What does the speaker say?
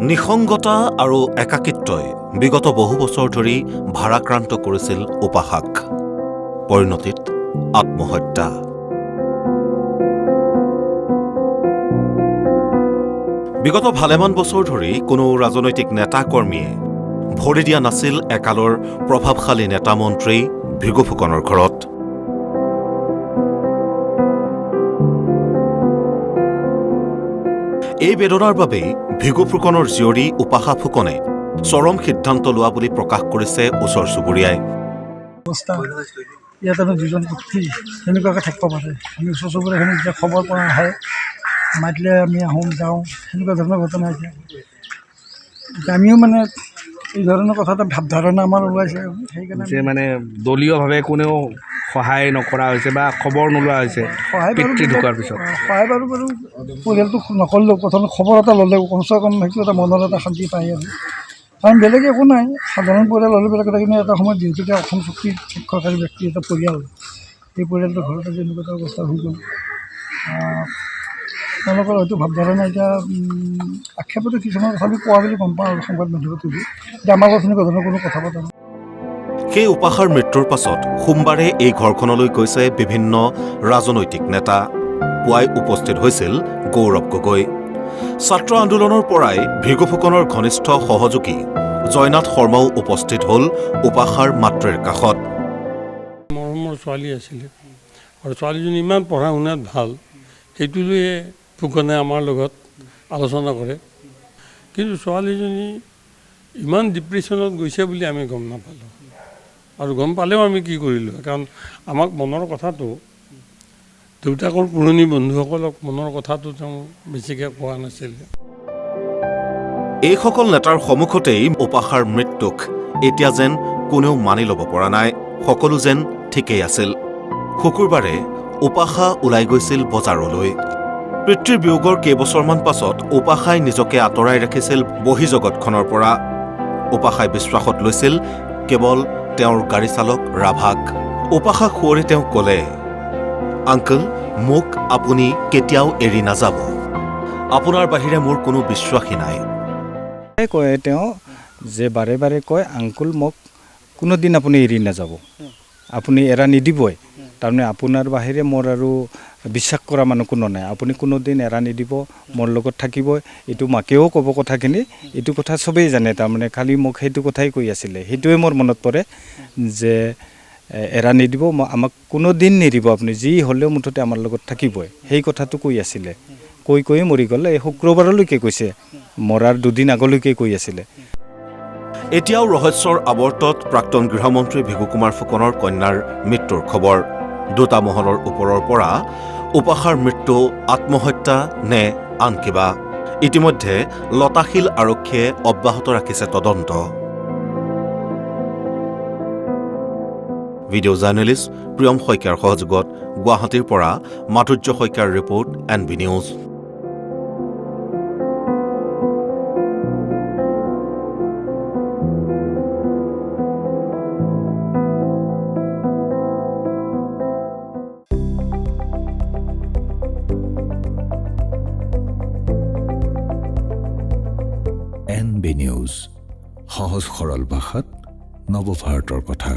নিসংগতা আৰু একাকিত্বই বিগত বহু বছৰ ধৰি ভাৰাক্ৰান্ত কৰিছিল উপাসাক। পৰিণতিত আত্মহত্যা। বিগত ভালেমান বছৰ ধৰি কোনো ৰাজনৈতিক নেতা কৰ্মীয়ে ভৰি দিয়া নাছিল একালৰ প্ৰভাৱশালী নেতা মন্ত্ৰী ভৃগু ফুকনৰ ঘৰত। এই বেদনাৰ বাবেই ভৃগু ফুকনৰ জীয়ৰী উপাসা ফুকনে চৰম সিদ্ধান্ত লোৱা বুলি প্ৰকাশ কৰিছে ওচৰ চুবুৰীয়াই। ইয়াত আমি দুজন পুত্ৰী সেনেকুৱাকৈ থাকিব পাৰে। আমি ওচৰ চুবুৰীয়াখিনি যেতিয়া খবৰ পৰা আহে, মাতিলে আমি আহোঁ যাওঁ, সেনেকুৱা ধৰণৰ ঘটনা হৈছে। আমিও মানে এই ধৰণৰ কথা এটা ভাৱধাৰণা আমাৰ ওলাইছে। সেইকাৰণে যে মানে দলীয়ভাৱে কোনেও সহায় নকৰা হৈছে বা খবৰ নোলোৱা হৈছে পিতৃ ঢুকোৱাৰ পিছত। সহায় বাৰু পৰিয়ালটো নকৰিলেও প্ৰথমে খবৰ এটা ল'লেও কমচে কম সেইটো এটা মনৰ এটা শান্তি পায় আৰু। কাৰণ বেলেগ একো নাই, সাধাৰণ পৰিয়াল হ'লে বেলেগ এটা, কিন্তু এটা সময়ত যিহেতুকে অসম চুক্তিৰ স্বাক্ষৰকাৰী ব্যক্তি এটা পৰিয়াল, এই পৰিয়ালটোৰ ঘৰতে যে এনেকুৱা এটা অৱস্থা হৈ গ'ল, তেওঁলোকৰ হয়তো ভাৱধাৰণা এতিয়া আক্ষেপতো কিছুমান তথাপি কোৱা বুলি গম পাওঁ আৰু সংবাদ মাধ্যমত তুলি যে আমাৰ লগত এনেকুৱা ধৰণৰ কোনো কথা পতা নাই। সেই উপাসাৰ মৃত্যুৰ পাছত সোমবাৰে এই ঘৰখনলৈ গৈছে বিভিন্ন ৰাজনৈতিক নেতা। পুৱাই উপস্থিত হৈছিল গৌৰৱ গগৈ। ছাত্ৰ আন্দোলনৰ পৰাই ভৃগু ফুকনৰ ঘনিষ্ঠ সহযোগী জয়নাথ শৰ্মাও উপস্থিত হ'ল উপাসাৰ মাতৃৰ কাষত। মৰমৰ ছোৱালী আছিলে আৰু ছোৱালীজনী ইমান পঢ়া শুনাত ভাল, সেইটো লৈয়ে ফুকনে আমাৰ লগত আলোচনা কৰে। কিন্তু ছোৱালীজনী ইমান ডিপ্ৰেশ্যনত গৈছে বুলি আমি গম নাপালোঁ, আৰু গম পালেও আমি কি কৰিলোঁ, কাৰণ আমাক মনৰ কথাটো দেউতাকৰ পুৰণি বন্ধুসকলক মনৰ কথাটো তেওঁ বেছিকৈ কোৱা নাছিল। এইসকল নেতাৰ সন্মুখতেই উপাসাৰ মৃত্যুক এতিয়া যেন কোনেও মানি ল'ব পৰা নাই। সকলো যেন ঠিকেই আছিল। শুকুৰবাৰে উপাসা ওলাই গৈছিল বজাৰলৈ। পিতৃৰ বিয়োগৰ কেইবছৰমান পাছত উপাসাই নিজকে আঁতৰাই ৰাখিছিল বহিঃজগতখনৰ পৰা। উপাসাই বিশ্বাসত লৈছিল কেৱল তেওঁৰ গাড়ী চালক ৰাভাক। উপাসাক সুঁৱৰি তেওঁ ক'লে, আংকল, মোক আপুনি কেতিয়াও এৰি নাযাব। আপোনাৰ বাহিৰে মোৰ কোনো বিশ্বাসী নাই। কয় তেওঁ যে বাৰে বাৰে কয়, আংকুল মোক কোনোদিন আপুনি এৰি নাযাব, আপুনি এৰা নিদিবই। তাৰমানে আপোনাৰ বাহিৰে মোৰ আৰু বিশ্বাস কৰা মানুহ কোনো নাই, আপুনি কোনোদিন এৰা নিদিব, মোৰ লগত থাকিবই। এইটো মাকেও ক'ব কথাখিনি, এইটো কথা চবেই জানে। তাৰমানে খালি মোক সেইটো কথাই কৈ আছিলে। সেইটোৱে মোৰ মনত পৰে যে এৰা নিদিব, আমাক কোনোদিন নিদিব, আপুনি যি হ'লেও মুঠতে আমাৰ লগত থাকিবই, সেই কথাটো কৈ আছিলে। কৈ মৰি গ'ল। এই শুক্ৰবাৰলৈকে কৈছে, মৰাৰ দুদিন আগলৈকে কৈ আছিলে। এতিয়াও ৰহস্যৰ আৱৰ্তত প্ৰাক্তন গৃহমন্ত্ৰী ভৃগু কুমাৰ ফুকনৰ কন্যাৰ মৃত্যুৰ খবৰ। দুটা মহলৰ ওপৰৰ পৰা উপাসাৰ মৃত্যু আত্মহত্যা নে আন কিবা? ইতিমধ্যে লতাশিল আৰক্ষীয়ে অব্যাহত ৰাখিছে তদন্ত। ভিডিঅ' জাৰ্নেলিষ্ট প্ৰিয়ম শইকীয়াৰ সহযোগত গুৱাহাটীৰ পৰা মাধুৰ্য শইকীয়াৰ report, NB news. NB news, সহজ সৰল ভাষাত নৱভাৰতৰ কথা।